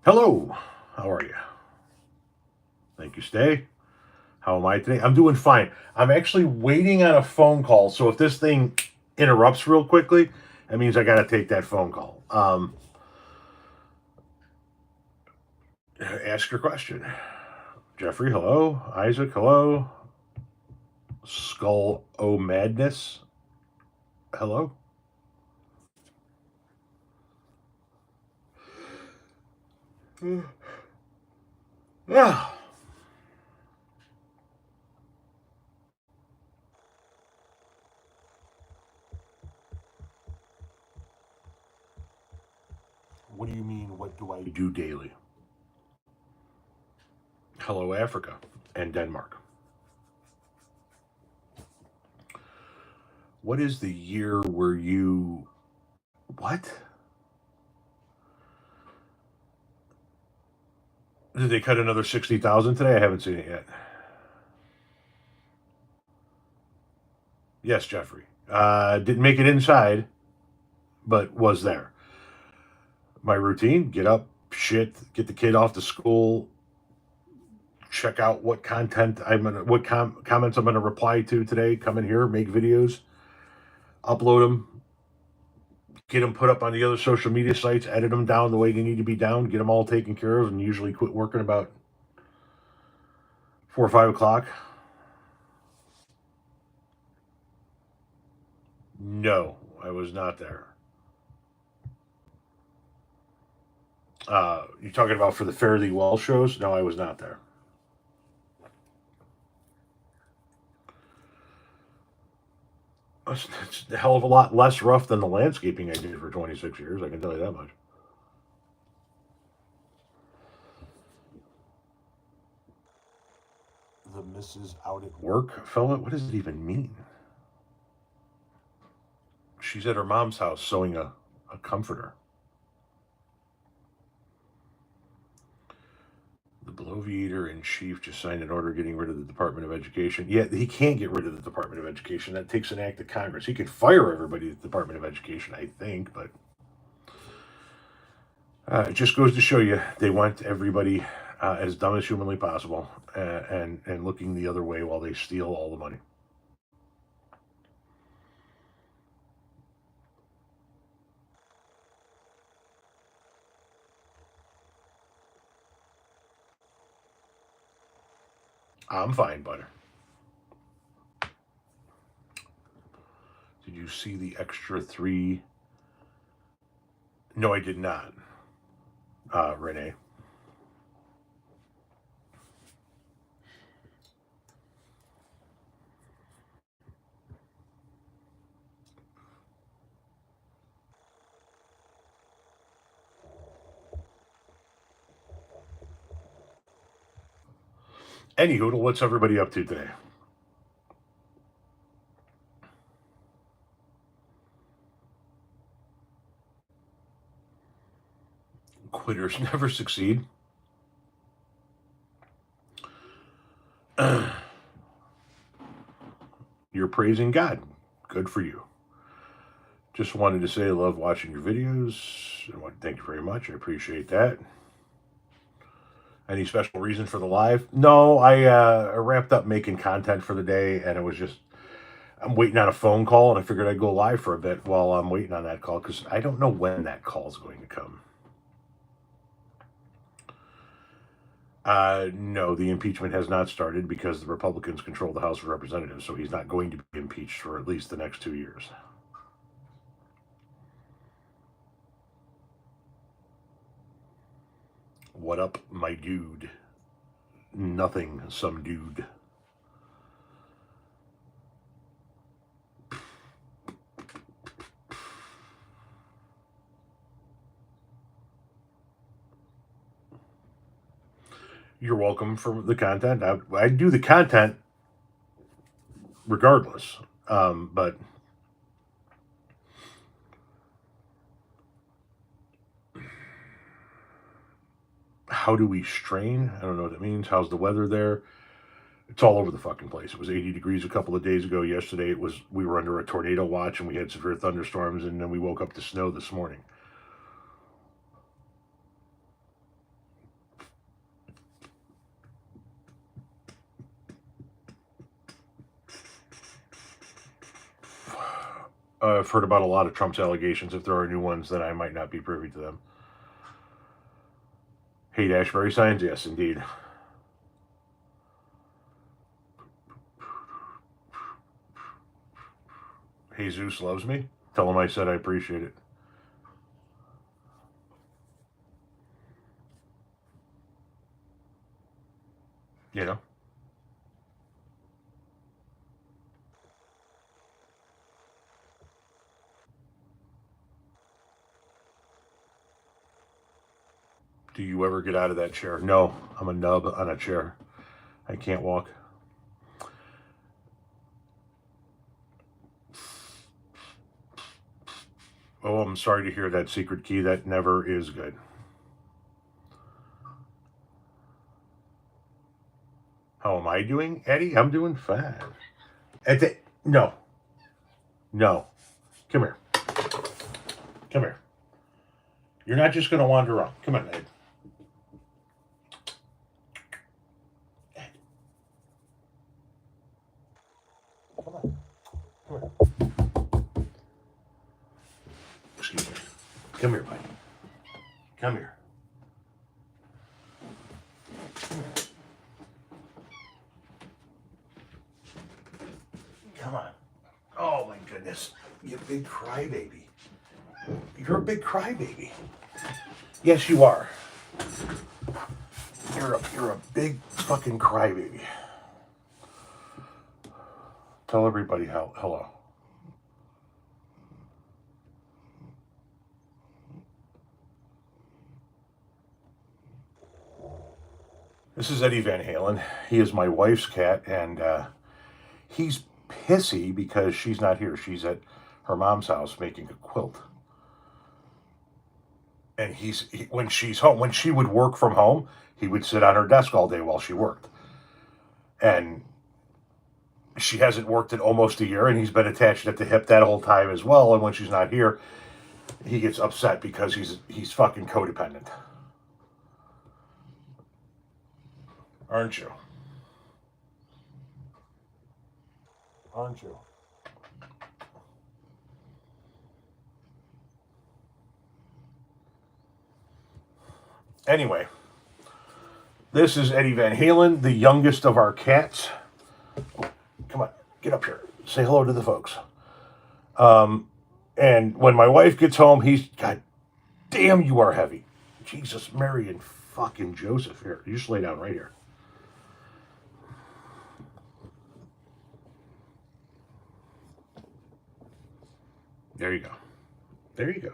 Hello, how are you? Thank you, Stay. How am I today? I'm doing fine. I'm actually waiting on a phone call, so if this thing interrupts real quickly, that means I got to take that phone call. Ask your question. Jeffrey, hello. Isaac, hello. Skull O Madness, hello. Yeah. What do you mean, what do I do daily? Hello, Africa and Denmark. What is the year where you. What? Did they cut another 60,000 today? I haven't seen it yet. Yes, Jeffrey. Didn't make it inside, but was there. My routine: get up, shit, get the kid off to school, check out what content comments I'm gonna reply to today. Come in here, make videos, upload them, get them put up on the other social media sites, edit them down the way they need to be down, get them all taken care of, and usually quit working about 4 or 5 o'clock. No, I was not there. You talking about for the Fare Thee Well shows? No, I was not there. It's a hell of a lot less rough than the landscaping I did for 26 years. I can tell you that much. The missus out at work, fella? What does it even mean? She's at her mom's house sewing a comforter. The bloviator in chief just signed an order getting rid of the Department of Education. Yeah, he can't get rid of the Department of Education. That takes an act of Congress. He could fire everybody at the Department of Education, I think, but it just goes to show you they want everybody as dumb as humanly possible and looking the other way while they steal all the money. I'm fine, butter. Did you see the extra three? No, I did not, Renee. Anywho, what's everybody up to today? Quitters never succeed. You're praising God. Good for you. Just wanted to say I love watching your videos. I want to thank you very much. I appreciate that. Any special reason for the live? No, I wrapped up making content for the day, and it was just I'm waiting on a phone call, and I figured I'd go live for a bit while I'm waiting on that call because I don't know when that call is going to come. No, the impeachment has not started because the Republicans control the House of Representatives, so he's not going to be impeached for at least the next 2 years. What up, my dude? Nothing, some dude. You're welcome for the content. I do the content regardless. But how do we strain? I don't know what that means. How's the weather there? It's all over the fucking place. It was 80 degrees a couple of days ago. Yesterday we were under a tornado watch and we had severe thunderstorms, and then we woke up to snow this morning. I've heard about a lot of Trump's allegations. If there are new ones, then I might not be privy to them. Hate Ashbury signs? Yes, indeed. Jesus loves me. Tell him I said I appreciate it. You know? Do you ever get out of that chair? No, I'm a nub on a chair. I can't walk. Oh, I'm sorry to hear that, Secret Key. That never is good. How am I doing, Eddie? I'm doing fine. No. No. Come here. Come here. You're not just going to wander around. Come on, Ed. Ed. Come on. Come here. Excuse me. Come here, buddy. Come here. Come here. Come on. Oh, my goodness. You big crybaby. You're a big crybaby. Yes, you are. You're a big fucking crybaby. Tell everybody hello. This is Eddie Van Halen. He is my wife's cat, and he's pissy because she's not here. She's at her mom's house making a quilt. And when she's home, when she would work from home, he would sit on her desk all day while she worked. And she hasn't worked in almost a year, and he's been attached at the hip that whole time as well. And when she's not here, he gets upset because he's fucking codependent. Aren't you? Aren't you? Anyway, this is Eddie Van Halen, the youngest of our cats. Come on, get up here. Say hello to the folks. And when my wife gets home, God damn, you are heavy. Jesus, Mary, and fucking Joseph. Here, you just lay down right here. There you go. There you go.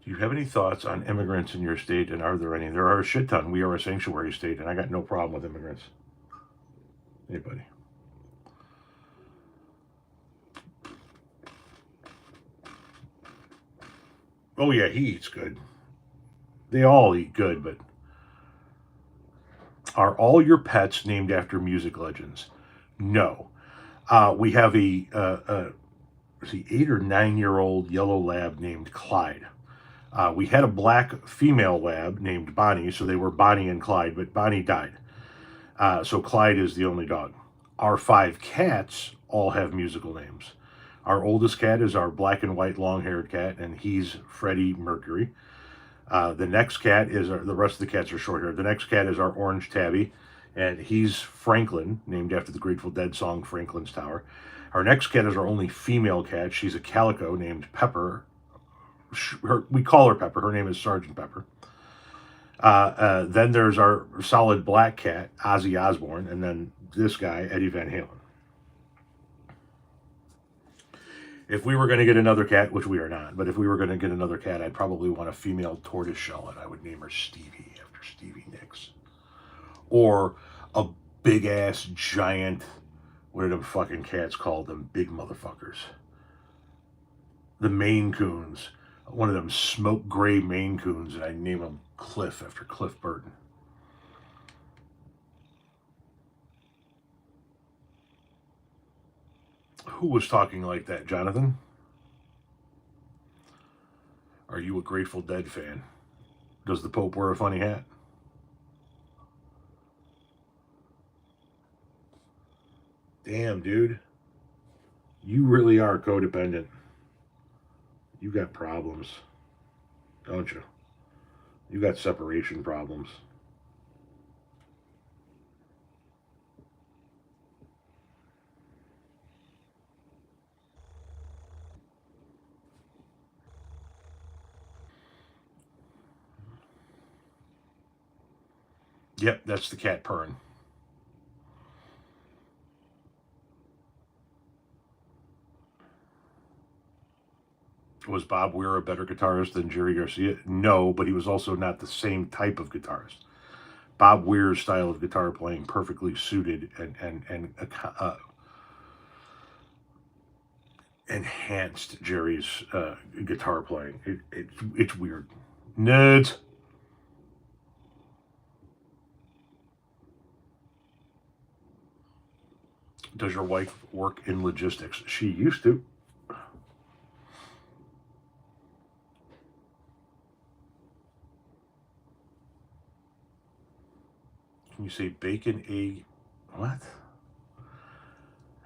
Do you have any thoughts on immigrants in your state, and are there any? There are a shit ton. We are a sanctuary state, and I got no problem with immigrants. Anybody? Oh, yeah, he eats good. They all eat good, but are all your pets named after music legends? No. We have a 8 or 9 year old yellow lab named Clyde. We had a black female lab named Bonnie, so they were Bonnie and Clyde, but Bonnie died. So Clyde is the only dog. Our 5 cats all have musical names. Our oldest cat is our black and white long-haired cat, and he's Freddie Mercury. The next cat is the rest of the cats are short-haired. The next cat is our orange tabby, and he's Franklin, named after the Grateful Dead song Franklin's Tower. Our next cat is our only female cat. She's a calico named Pepper. We call her Pepper. Her name is Sergeant Pepper. Then there's our solid black cat, Ozzy Osbourne, and then this guy, Eddie Van Halen. If we were going to get another cat, which we are not, but if we were going to get another cat, I'd probably want a female tortoiseshell, and I would name her Stevie after Stevie Nicks. Or a big ass giant, what are them fucking cats called? Them big motherfuckers. The Maine Coons. One of them smoke gray Maine Coons, and I name him Cliff after Cliff Burton. Who was talking like that, Jonathan? Are you a Grateful Dead fan? Does the Pope wear a funny hat? Damn, dude. You really are codependent. You got problems, don't you? You got separation problems. Yep, that's the cat purring. Was Bob Weir a better guitarist than Jerry Garcia? No, but he was also not the same type of guitarist. Bob Weir's style of guitar playing perfectly suited and enhanced Jerry's guitar playing. It's weird. Nerds. Does your wife work in logistics? She used to. Can you say bacon, egg? What?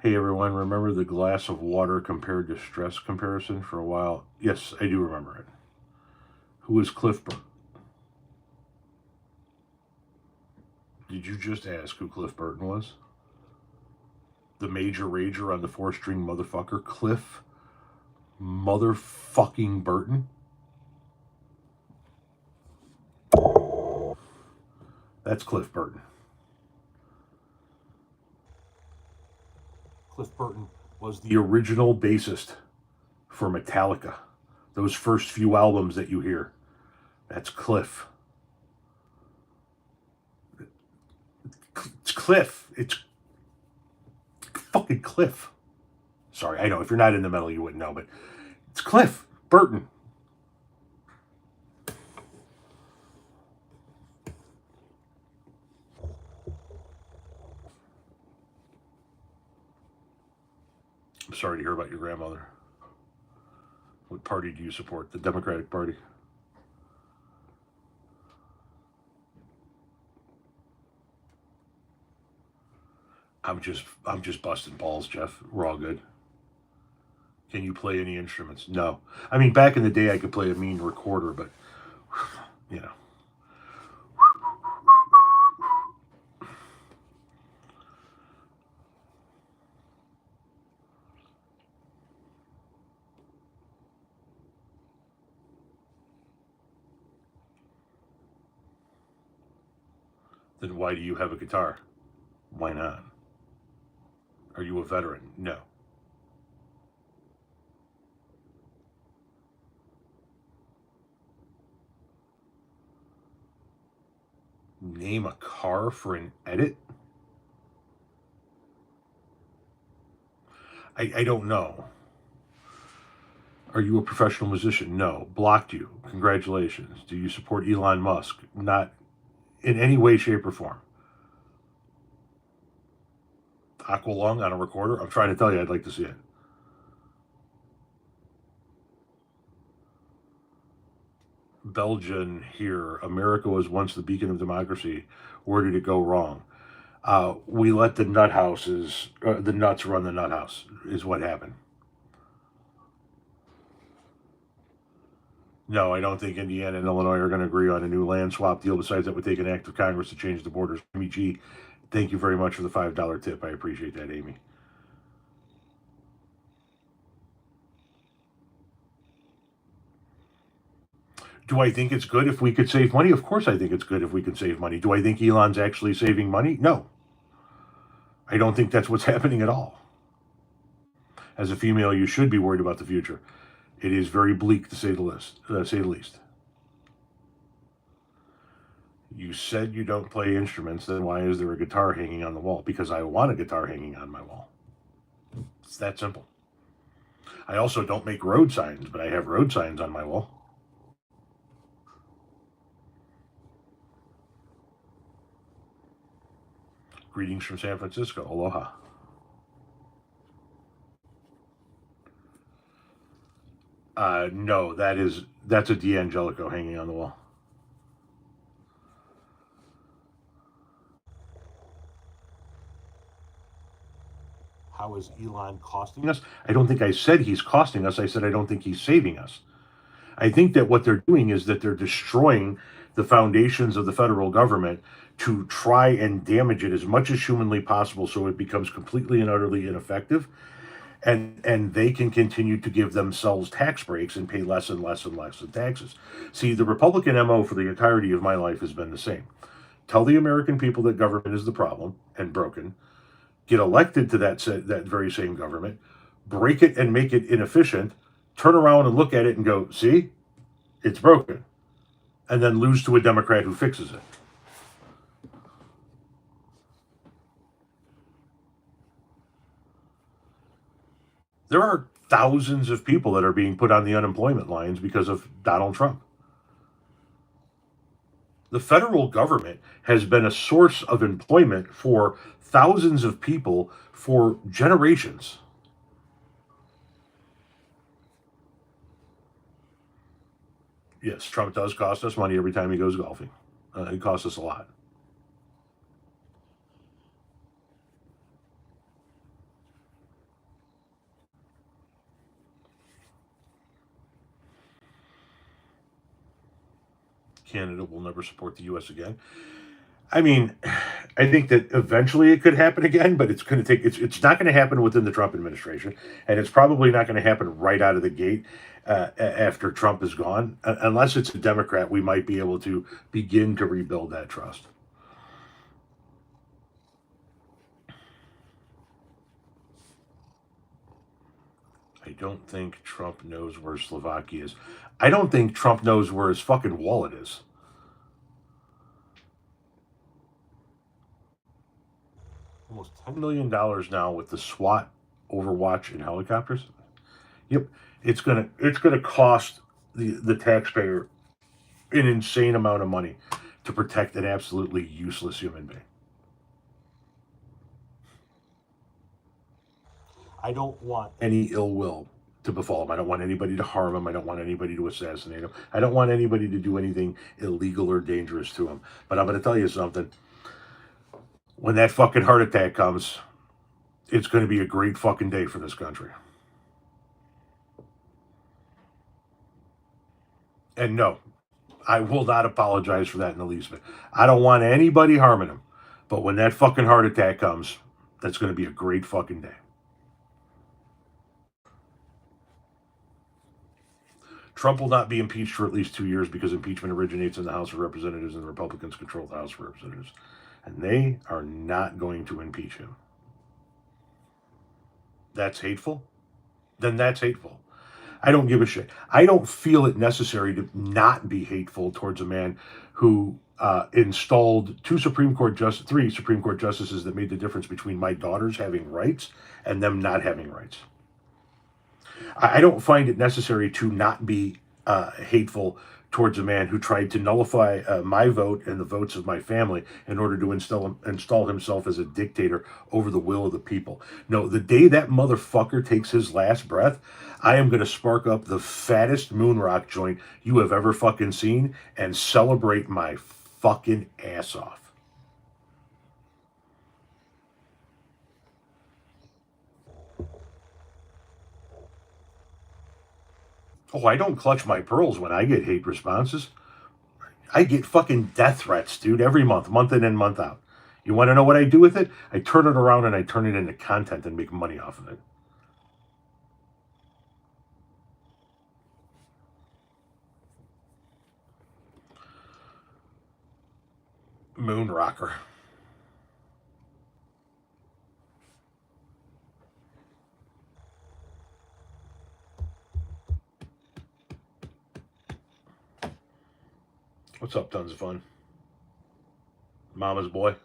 Hey everyone, remember the glass of water compared to stress comparison for a while? Yes, I do remember it. Who is Cliff Burton? Did you just ask who Cliff Burton was? The major rager on the four-string motherfucker, Cliff motherfucking Burton? That's Cliff Burton. Cliff Burton was the original bassist for Metallica. Those first few albums that you hear, that's Cliff. It's Cliff. It's fucking Cliff. Sorry, I know if you're not in the metal, you wouldn't know, but it's Cliff Burton. I'm sorry to hear about your grandmother. What party do you support? The Democratic Party. I'm just busting balls, Jeff. We're all good. Can you play any instruments? No. I mean, back in the day, I could play a mean recorder, but you know. Then why do you have a guitar? Why not? Are you a veteran? No. Name a car for an edit? I don't know. Are you a professional musician? No. Blocked you. Congratulations. Do you support Elon Musk? Not in any way, shape, or form. Aqualung on a recorder? I'm trying to tell you, I'd like to see it. Belgian here. America was once the beacon of democracy. Where did it go wrong? We let the nut houses, the nuts run the nut house, is what happened. No, I don't think Indiana and Illinois are going to agree on a new land swap deal. Besides, that would take an act of Congress to change the borders. Amy G, thank you very much for the $5 tip. I appreciate that, Amy. Do I think it's good if we could save money? Of course, I think it's good if we can save money. Do I think Elon's actually saving money? No. I don't think that's what's happening at all. As a female, you should be worried about the future. It is very bleak to say the least. You said you don't play instruments, then why is there a guitar hanging on the wall? Because I want a guitar hanging on my wall. It's that simple. I also don't make road signs, but I have road signs on my wall. Greetings from San Francisco. Aloha. No, that's a D'Angelico hanging on the wall. how is Elon costing us? I don't think I said he's costing us. I said I don't think he's saving us. I think that what they're doing is that they're destroying the foundations of the federal government to try and damage it as much as humanly possible so it becomes completely and utterly ineffective. And they can continue to give themselves tax breaks and pay less and less and less in taxes. See, the Republican MO for the entirety of my life has been the same. Tell the American people that government is the problem and broken, get elected to that very same government, break it and make it inefficient, turn around and look at it and go, see, it's broken, and then lose to a Democrat who fixes it. There are thousands of people that are being put on the unemployment lines because of Donald Trump. The federal government has been a source of employment for thousands of people for generations. Yes, Trump does cost us money every time he goes golfing. It costs us a lot. Canada will never support the U.S. again. I mean, I think that eventually it could happen again, but it's going to take. It's not going to happen within the Trump administration, and it's probably not going to happen right out of the gate after Trump is gone. Unless it's a Democrat, we might be able to begin to rebuild that trust. I don't think Trump knows where Slovakia is. I don't think Trump knows where his fucking wallet is. Almost $10 million now with the SWAT, Overwatch, and helicopters. Yep, it's gonna cost the taxpayer an insane amount of money to protect an absolutely useless human being. I don't want any ill will to befall him. I don't want anybody to harm him. I don't want anybody to assassinate him. I don't want anybody to do anything illegal or dangerous to him. But I'm going to tell you something. When that fucking heart attack comes, it's going to be a great fucking day for this country. And no, I will not apologize for that in the least bit. I don't want anybody harming him. But when that fucking heart attack comes, that's going to be a great fucking day. Trump will not be impeached for at least 2 years because impeachment originates in the House of Representatives and the Republicans control the House of Representatives. And they are not going to impeach him. That's hateful? Then that's hateful. I don't give a shit. I don't feel it necessary to not be hateful towards a man who installed three Supreme Court justices that made the difference between my daughters having rights and them not having rights. I don't find it necessary to not be hateful towards a man who tried to nullify my vote and the votes of my family in order to install himself as a dictator over the will of the people. No, the day that motherfucker takes his last breath, I am going to spark up the fattest moon rock joint you have ever fucking seen and celebrate my fucking ass off. Oh, I don't clutch my pearls when I get hate responses. I get fucking death threats, dude, every month in and month out. You want to know what I do with it? I turn it around and I turn it into content and make money off of it. Moon rocker. What's up, Tons of Fun? Mama's boy.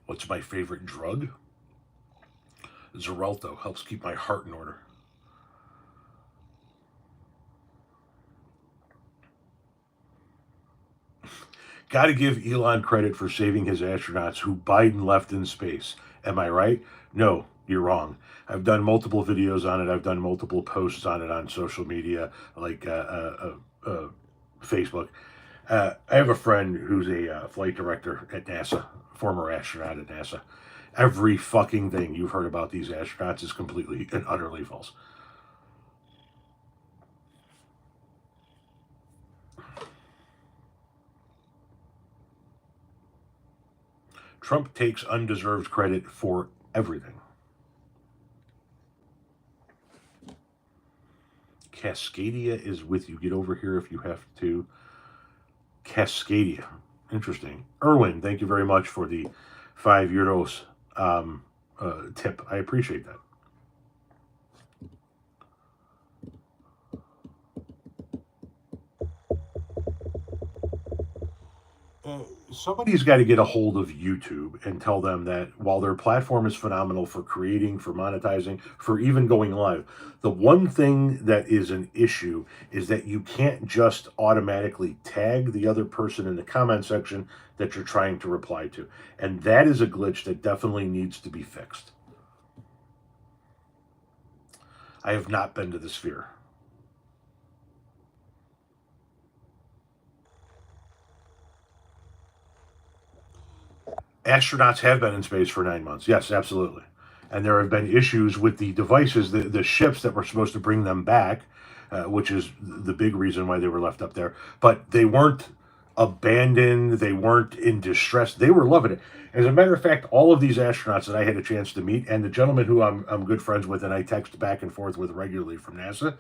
What's my favorite drug? Xarelto helps keep my heart in order. Got to give Elon credit for saving his astronauts who Biden left in space. Am I right? No, you're wrong. I've done multiple videos on it. I've done multiple posts on it on social media, like Facebook. I have a friend who's a flight director at NASA, former astronaut at NASA. Every fucking thing you've heard about these astronauts is completely and utterly false. Trump takes undeserved credit for everything. Cascadia is with you. Get over here if you have to. Cascadia. Interesting. Erwin, thank you very much for the €5 tip. I appreciate that. Somebody's got to get a hold of YouTube and tell them that while their platform is phenomenal for creating, for monetizing, for even going live, the one thing that is an issue is that you can't just automatically tag the other person in the comment section that you're trying to reply to. And that is a glitch that definitely needs to be fixed. I have not been to the Sphere. Astronauts have been in space for 9 months. Yes, absolutely. And there have been issues with the devices, the ships that were supposed to bring them back, which is the big reason why they were left up there. But they weren't abandoned. They weren't in distress. They were loving it. As a matter of fact, all of these astronauts that I had a chance to meet, and the gentleman who I'm good friends with and I text back and forth with regularly from NASA,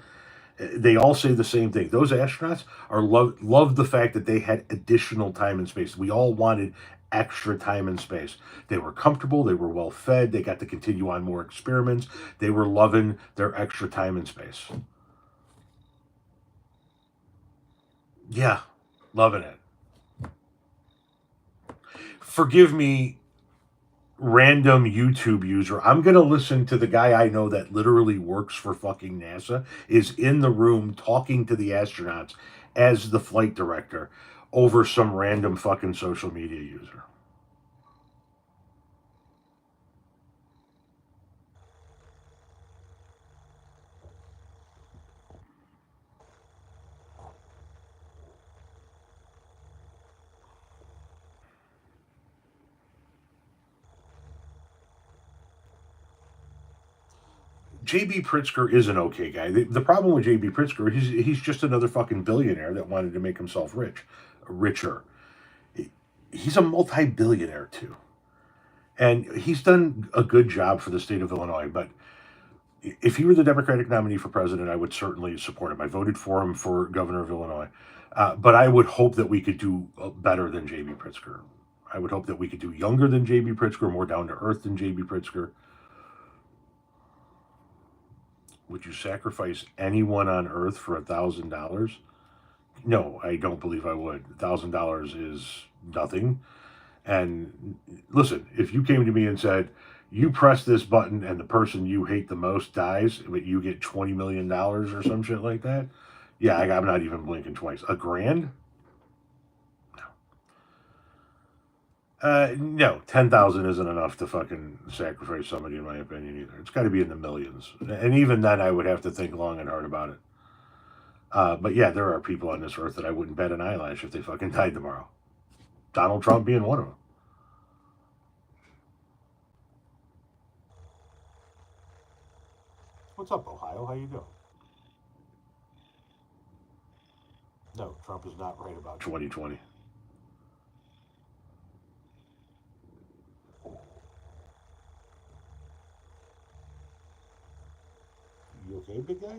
they all say the same thing. Those astronauts are loved the fact that they had additional time and space. We all wanted extra time and space. They were comfortable, they were well fed, they got to continue on more experiments. They were loving their extra time and space. Yeah, loving it. Forgive me, random YouTube user. I'm going to listen to the guy I know that literally works for fucking NASA, is in the room talking to the astronauts as the flight director over some random fucking social media user. JB Pritzker is an okay guy. The problem with JB Pritzker, he's just another fucking billionaire that wanted to make himself richer. He's a multi-billionaire too. And he's done a good job for the state of Illinois, but if he were the Democratic nominee for president, I would certainly support him. I voted for him for governor of Illinois. But I would hope that we could do better than J.B. Pritzker. I would hope that we could do younger than J.B. Pritzker, more down to earth than J.B. Pritzker. Would you sacrifice anyone on earth for $1,000? No, I don't believe I would. $1,000 is nothing. And listen, if you came to me and said, you press this button and the person you hate the most dies, but you get $20 million or some shit like that, yeah, I'm not even blinking twice. $1,000? No, 10,000 isn't enough to fucking sacrifice somebody, in my opinion, either. It's got to be in the millions, and even then, I would have to think long and hard about it. But yeah, there are people on this earth that I wouldn't bet an eyelash if they fucking died tomorrow. Donald Trump being one of them. What's up, Ohio? How you doing? No, Trump is not right about 2020. You okay, big guy?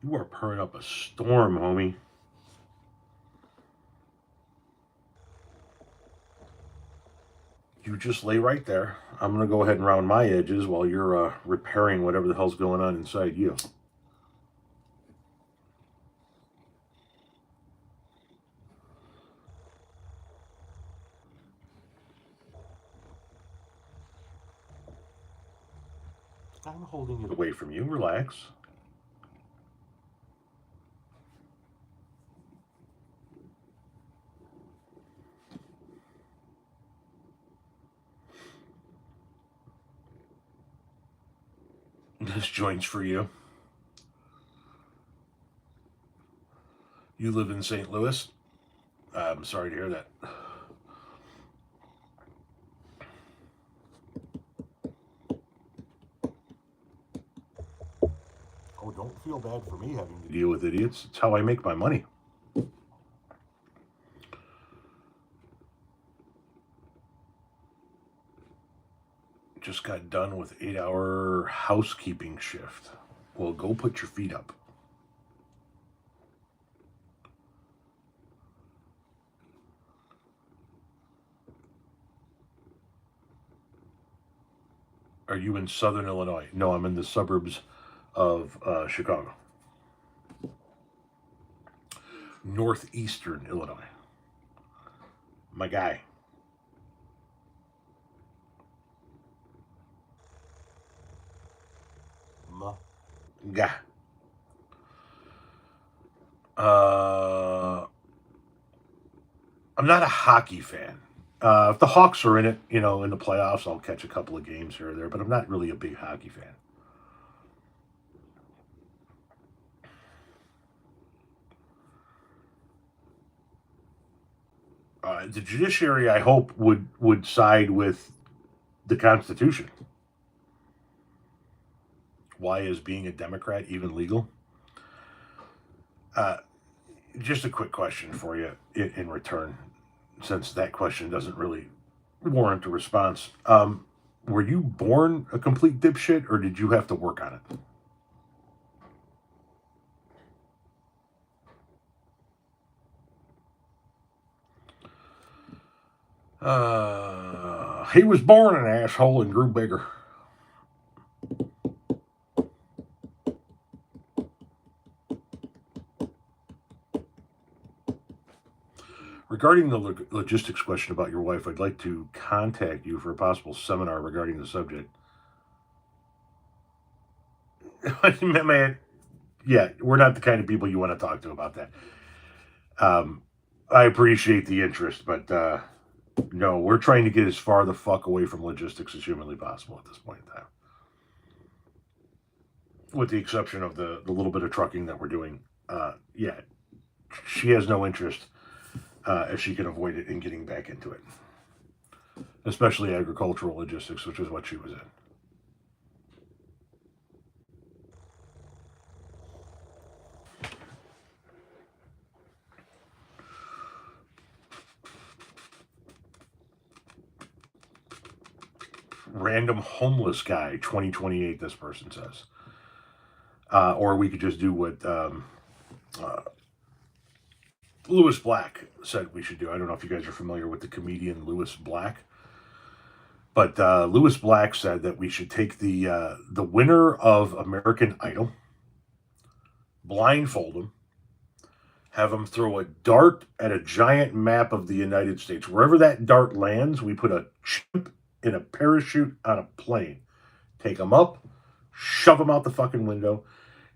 You are purring up a storm, homie. You just lay right there. I'm gonna go ahead and round my edges while you're repairing whatever the hell's going on inside you. I'm holding it away from you. Relax. This joint's for you. You live in St. Louis? I'm sorry to hear that. Oh, don't feel bad for me having to deal with idiots. It's how I make my money. Just got done with 8-hour housekeeping shift. Well, go put your feet up. Are you in Southern Illinois? No, I'm in the suburbs of Chicago. Northeastern Illinois. My guy. My guy. I'm not a hockey fan. If the Hawks are in it, in the playoffs, I'll catch a couple of games here or there, but I'm not really a big hockey fan. The judiciary, I hope, would side with the Constitution. Why is being a Democrat even legal? Just a quick question for you in return, since that question doesn't really warrant a response. Were you born a complete dipshit, or did you have to work on it? He was born an asshole and grew bigger. Regarding the logistics question about your wife, I'd like to contact you for a possible seminar regarding the subject. Man, yeah, we're not the kind of people you want to talk to about that. I appreciate the interest, but no, we're trying to get as far the fuck away from logistics as humanly possible at this point in time. With the exception of the little bit of trucking that we're doing. Yeah, she has no interest if she can avoid it in getting back into it. Especially agricultural logistics, which is what she was in. Random homeless guy, 2028, this person says. Or we could just do what Lewis Black said we should do. I don't know if you guys are familiar with the comedian Lewis Black. But Lewis Black said that we should take the winner of American Idol, blindfold him, have him throw a dart at a giant map of the United States. Wherever that dart lands, we put a chimp in a parachute on a plane. Take him up, shove him out the fucking window.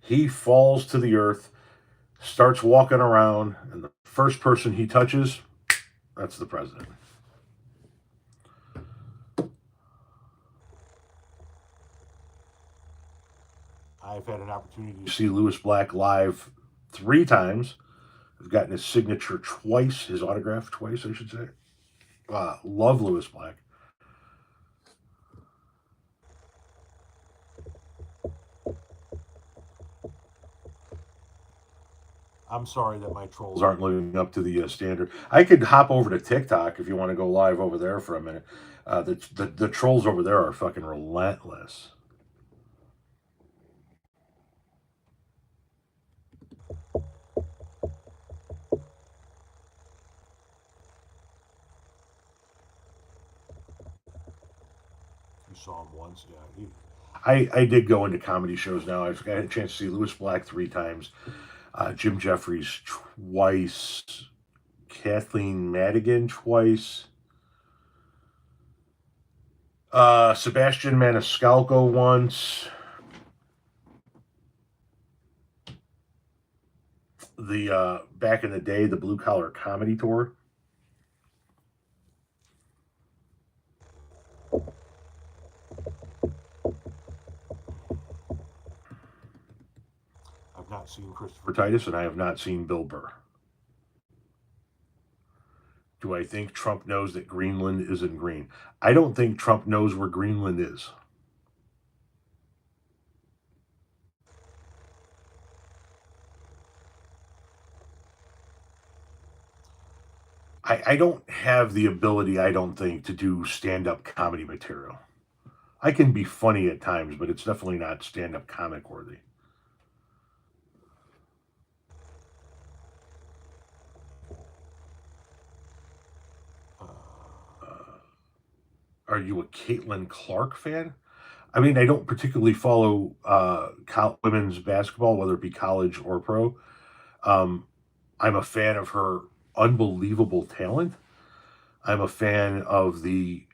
He falls to the earth, starts walking around, and the first person he touches, that's the president. I've had an opportunity to see Lewis Black live 3 times. I've gotten his signature twice, his autograph twice, I should say. Love Lewis Black. I'm sorry that my trolls aren't living up to the standard. I could hop over to TikTok if you want to go live over there for a minute. The trolls over there are fucking relentless. You saw him once, yeah. I did go into comedy shows now. I've had a chance to see Lewis Black 3 times, Jim Jeffries twice, Kathleen Madigan twice, Sebastian Maniscalco once. The back in the day, the Blue Collar Comedy Tour. have not seen Christopher Titus, and I have not seen Bill Burr. Do I think Trump knows that Greenland isn't green? I don't think Trump knows where Greenland is. I don't have the ability, I don't think, to do stand-up comedy material. I can be funny at times, but it's definitely not stand-up comic worthy. Are you a Caitlin Clark fan? I mean, I don't particularly follow women's basketball, whether it be college or pro. Um, I'm a fan of her unbelievable talent. I'm a fan of the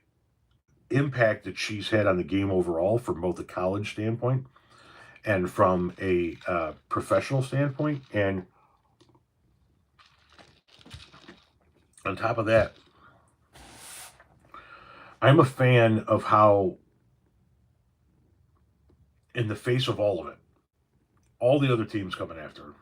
impact that she's had on the game overall from both a college standpoint and from a professional standpoint. And on top of that, I'm a fan of how, in the face of all of it, all the other teams coming after her,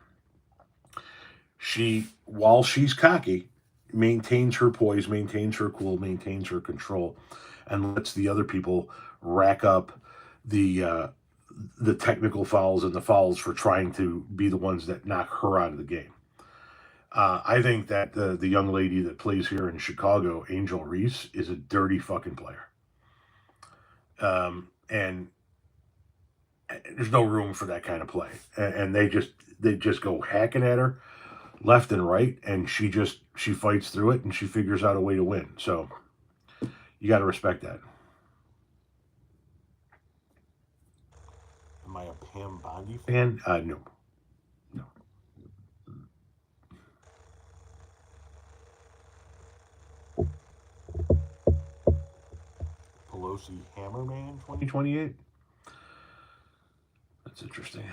while she's cocky, maintains her poise, maintains her cool, maintains her control, and lets the other people rack up the the technical fouls and the fouls for trying to be the ones that knock her out of the game. I think that the young lady that plays here in Chicago, Angel Reese, is a dirty fucking player. And there's no room for that kind of play. And they just go hacking at her left and right, and she fights through it and she figures out a way to win. So you got to respect that. Am I a Pam Bondi fan? No. No. Pelosi Hammerman 2028? That's interesting.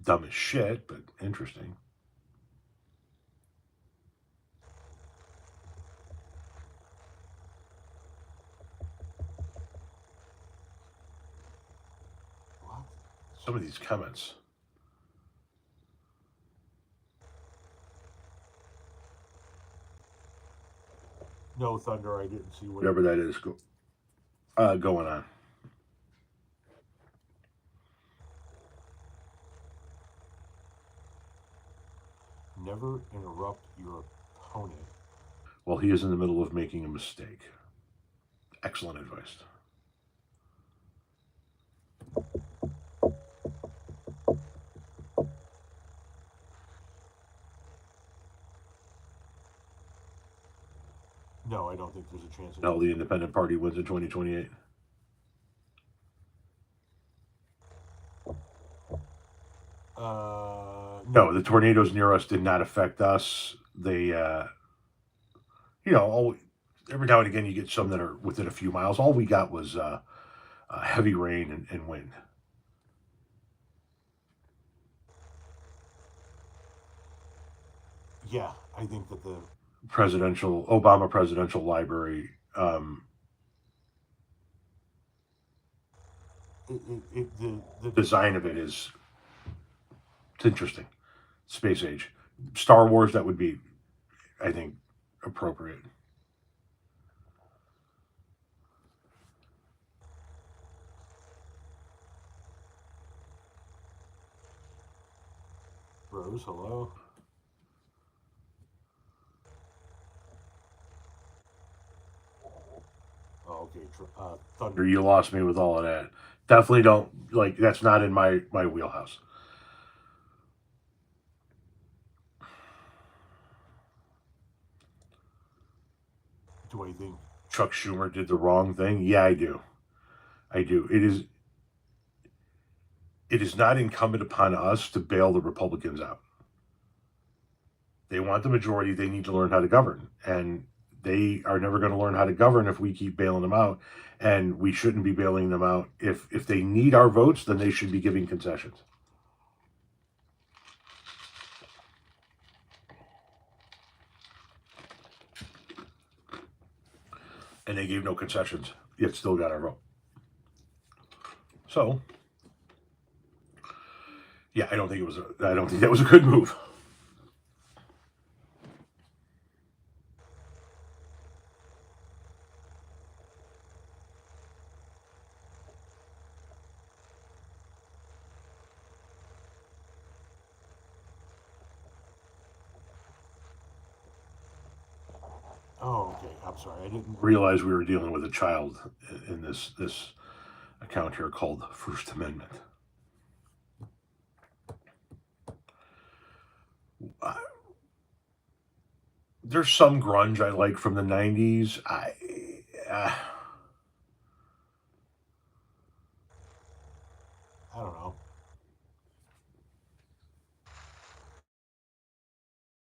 Dumb as shit, but interesting. What? Some of these comments. No, Thunder, I didn't see whatever that is going on. Never interrupt your opponent while he is in the middle of making a mistake. Excellent advice. No, I don't think there's a chance. No, the Independent Party wins in 2028. No, the tornadoes near us did not affect us. They, every now and again you get some that are within a few miles. All we got was heavy rain and wind. Yeah, I think that the Obama Presidential Library, the design of it is, it's interesting. Space age. Star Wars, that would be, I think, appropriate. Rose, hello. Oh, okay. Thunder, you lost me with all of that. Definitely don't, that's not in my wheelhouse. Do I think Chuck Schumer did the wrong thing? Yeah, I do. I do. It is not incumbent upon us to bail the Republicans out. They want the majority. They need to learn how to govern. And they are never going to learn how to govern if we keep bailing them out. And we shouldn't be bailing them out. If they need our votes, then they should be giving concessions. And they gave no concessions, yet still got our vote. So, Yeah, I don't think it was. I don't think that was a good move. Oh, okay. I'm sorry. I didn't realize we were dealing with a child in this account here called First Amendment. Uh, there's some grunge I like from the '90s. Uh, I don't know.